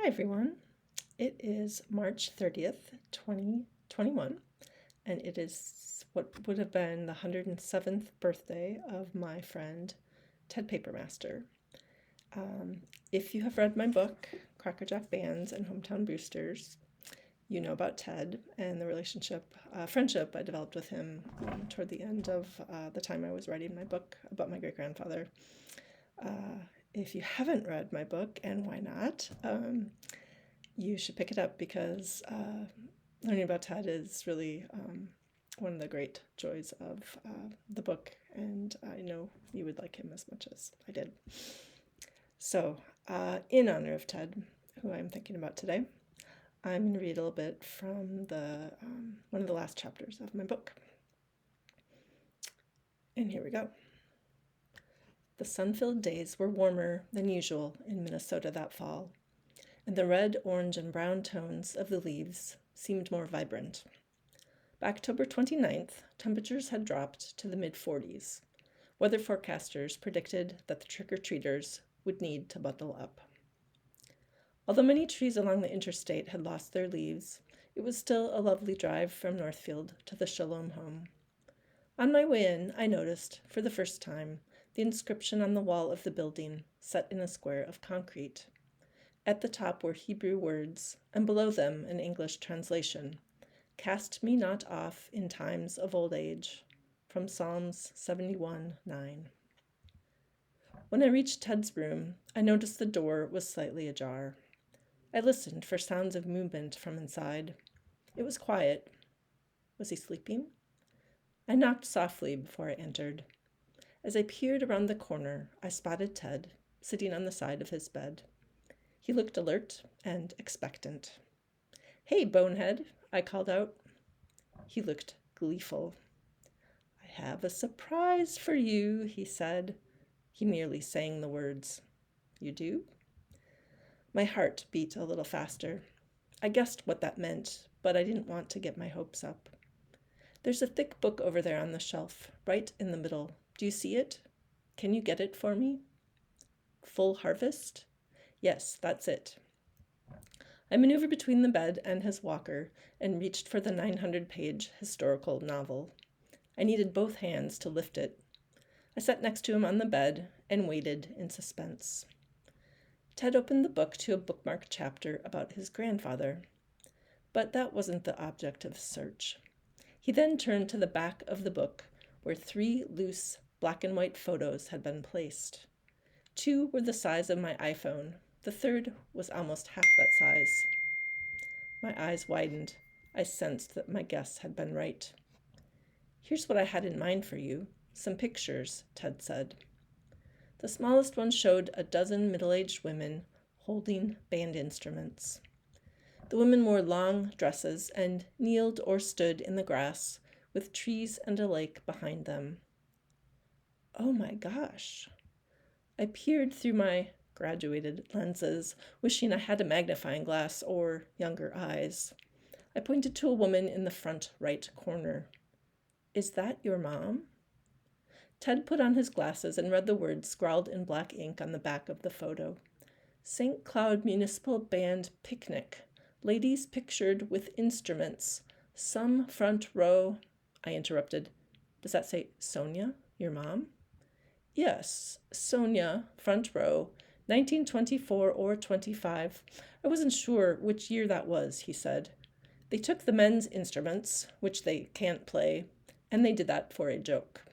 Hi everyone. It is March 30th, 2021, and it is what would have been the 107th birthday of my friend Ted Papermaster. If you have read my book, Crackerjack Bands and Hometown Boosters, you know about Ted and the friendship I developed with him toward the end of the time I was writing my book about my great-grandfather. If you haven't read my book, and why not, you should pick it up because learning about Ted is really one of the great joys of the book, and I know you would like him as much as I did. So, in honor of Ted, who I'm thinking about today, I'm going to read a little bit from one of the last chapters of my book. And here we go. The sun-filled days were warmer than usual in Minnesota that fall, and the red, orange, and brown tones of the leaves seemed more vibrant. By October 29th, temperatures had dropped to the mid-40s. Weather forecasters predicted that the trick-or-treaters would need to bundle up. Although many trees along the interstate had lost their leaves, it was still a lovely drive from Northfield to the Shalom home. On my way in, I noticed, for the first time, the inscription on the wall of the building, set in a square of concrete. At the top were Hebrew words, and below them an English translation. Cast me not off in times of old age, from Psalms 71:9. When I reached Ted's room, I noticed the door was slightly ajar. I listened for sounds of movement from inside. It was quiet. Was he sleeping? I knocked softly before I entered. As I peered around the corner, I spotted Ted, sitting on the side of his bed. He looked alert and expectant. "Hey, bonehead," I called out. He looked gleeful. "I have a surprise for you," he said. He merely sang the words. "You do?" My heart beat a little faster. I guessed what that meant, but I didn't want to get my hopes up. "There's a thick book over there on the shelf, right in the middle. Do you see it? Can you get it for me?" "Full Harvest?" "Yes, that's it." I maneuvered between the bed and his walker and reached for the 900-page historical novel. I needed both hands to lift it. I sat next to him on the bed and waited in suspense. Ted opened the book to a bookmarked chapter about his grandfather. But that wasn't the object of search. He then turned to the back of the book, where 3 loose black and white photos had been placed. 2 were the size of my iPhone. The third was almost half that size. My eyes widened. I sensed that my guess had been right. "Here's what I had in mind for you. Some pictures," Ted said. The smallest one showed a dozen middle-aged women holding band instruments. The women wore long dresses and kneeled or stood in the grass, with trees and a lake behind them. Oh my gosh. I peered through my graduated lenses, wishing I had a magnifying glass or younger eyes. I pointed to a woman in the front right corner. "Is that your mom?" Ted put on his glasses and read the words scrawled in black ink on the back of the photo. "St. Cloud Municipal Band Picnic. Ladies pictured with instruments. Some front row." I interrupted. "Does that say Sonia, your mom?" "Yes, Sonia, front row, 1924 or 25. I wasn't sure which year that was," he said. "They took the men's instruments, which they can't play, and they did that for a joke."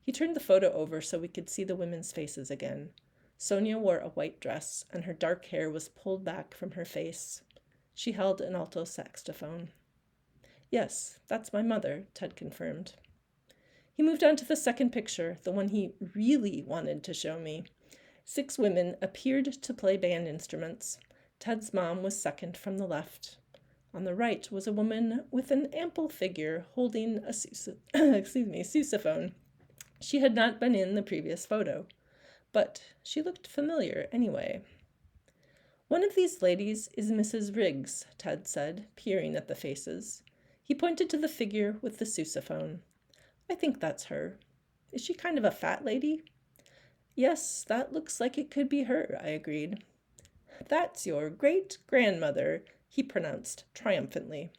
He turned the photo over so we could see the women's faces again. Sonia wore a white dress, and her dark hair was pulled back from her face. She held an alto saxophone. "Yes, that's my mother," Ted confirmed. He moved on to the second picture, the one he really wanted to show me. 6 women appeared to play band instruments. Ted's mom was second from the left. On the right was a woman with an ample figure holding a sousaphone. She had not been in the previous photo, but she looked familiar anyway. "One of these ladies is Mrs. Riggs," Ted said, peering at the faces. He pointed to the figure with the sousaphone. "I think that's her. Is she kind of a fat lady?" "Yes, that looks like it could be her," I agreed. That's your great-grandmother, he pronounced triumphantly.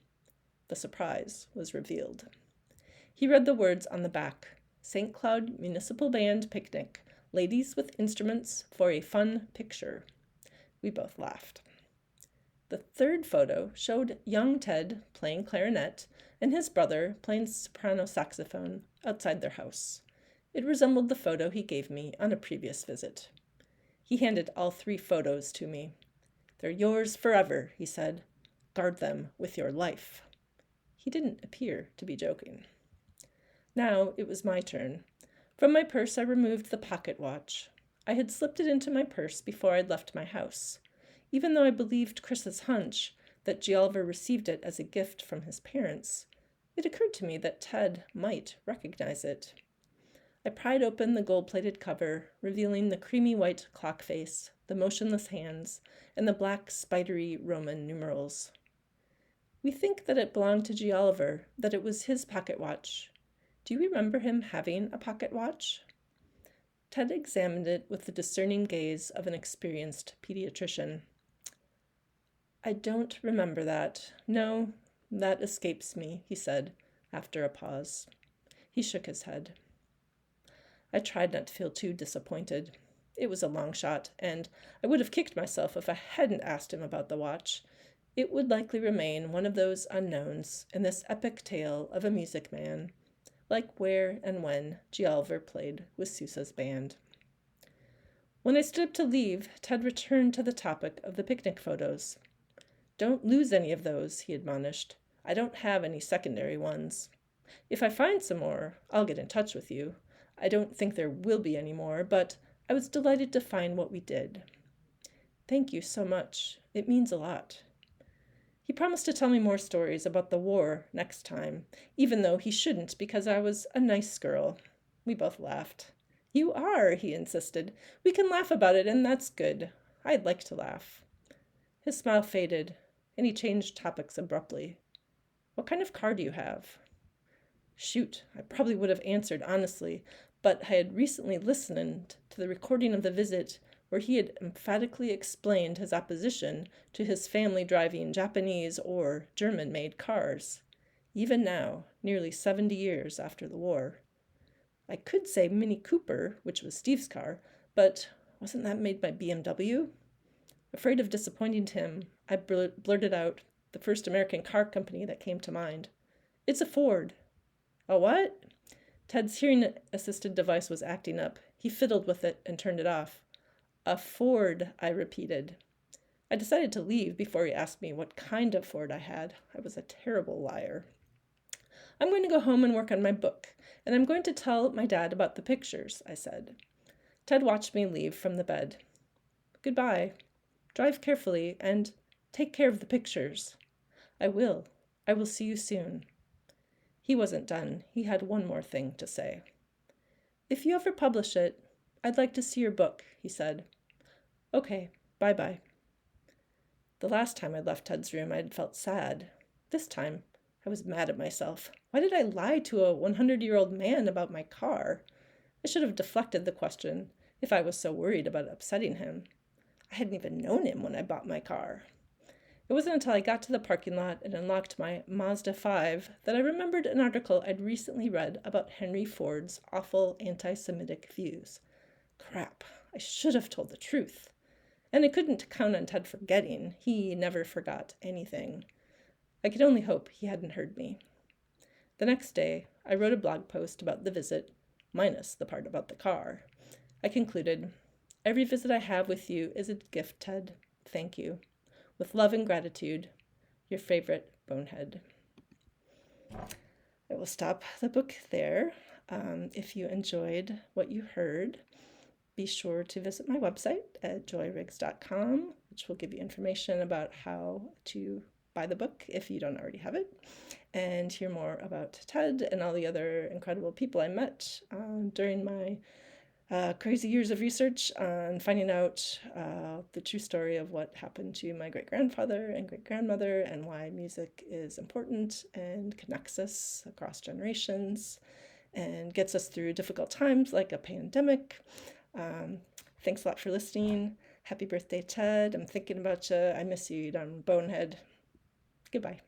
The surprise was revealed. He read the words on the back: St. Cloud Municipal Band Picnic, ladies with instruments for a fun picture. We both laughed. The third photo showed young Ted playing clarinet and his brother playing soprano saxophone outside their house. It resembled the photo he gave me on a previous visit. He handed all 3 photos to me. They're yours forever, he said. Guard them with your life. He didn't appear to be joking. Now it was my turn. From my purse I removed the pocket watch. I had slipped it into my purse before I'd left my house. Even though I believed Chris's hunch that Gialver received it as a gift from his parents, it occurred to me that Ted might recognize it. I pried open the gold-plated cover, revealing the creamy white clock face, the motionless hands, and the black, spidery Roman numerals. We think that it belonged to Gialver, that it was his pocket watch. Do you remember him having a pocket watch? Ted examined it with the discerning gaze of an experienced pediatrician. I don't remember that. No, that escapes me, he said, after a pause. He shook his head. I tried not to feel too disappointed. It was a long shot, and I would have kicked myself if I hadn't asked him about the watch. It would likely remain one of those unknowns in this epic tale of a music man, like where and when Gialver played with Sousa's band. When I stood up to leave, Ted returned to the topic of the picnic photos. Don't lose any of those, he admonished. I don't have any secondary ones. If I find some more, I'll get in touch with you. I don't think there will be any more, but I was delighted to find what we did. Thank you so much. It means a lot. He promised to tell me more stories about the war next time, even though he shouldn't because I was a nice girl. We both laughed. You are, he insisted. We can laugh about it, and that's good. I'd like to laugh. His smile faded, and he changed topics abruptly. What kind of car do you have? Shoot, I probably would have answered honestly, but I had recently listened to the recording of the visit where he had emphatically explained his opposition to his family driving Japanese or German-made cars, even now, nearly 70 years after the war. I could say Mini Cooper, which was Steve's car, but wasn't that made by BMW? Afraid of disappointing him, I blurted out the first American car company that came to mind. It's a Ford. A what? Ted's hearing-assisted device was acting up. He fiddled with it and turned it off. A Ford, I repeated. I decided to leave before he asked me what kind of Ford I had. I was a terrible liar. I'm going to go home and work on my book, and I'm going to tell my dad about the pictures, I said. Ted watched me leave from the bed. Goodbye. Drive carefully, and take care of the pictures. I will. I will see you soon. He wasn't done. He had one more thing to say. If you ever publish it, I'd like to see your book, he said. Okay, bye-bye. The last time I left Ted's room, I had felt sad. This time, I was mad at myself. Why did I lie to a 100-year-old man about my car? I should have deflected the question if I was so worried about upsetting him. I hadn't even known him when I bought my car. It wasn't until I got to the parking lot and unlocked my Mazda 5 that I remembered an article I'd recently read about Henry Ford's awful anti-Semitic views. Crap, I should have told the truth. And I couldn't count on Ted forgetting. He never forgot anything. I could only hope he hadn't heard me. The next day, I wrote a blog post about the visit, minus the part about the car. I concluded, every visit I have with you is a gift, Ted. Thank you. With love and gratitude, your favorite bonehead. I will stop the book there. If you enjoyed what you heard, be sure to visit my website at joyriggs.com, which will give you information about how to buy the book if you don't already have it, and hear more about Ted and all the other incredible people I met during my crazy years of research on finding out the true story of what happened to my great-grandfather and great-grandmother and why music is important and connects us across generations and gets us through difficult times like a pandemic. Thanks a lot for listening. Happy birthday, Ted. I'm thinking about you. I miss you, you darn bonehead. Goodbye.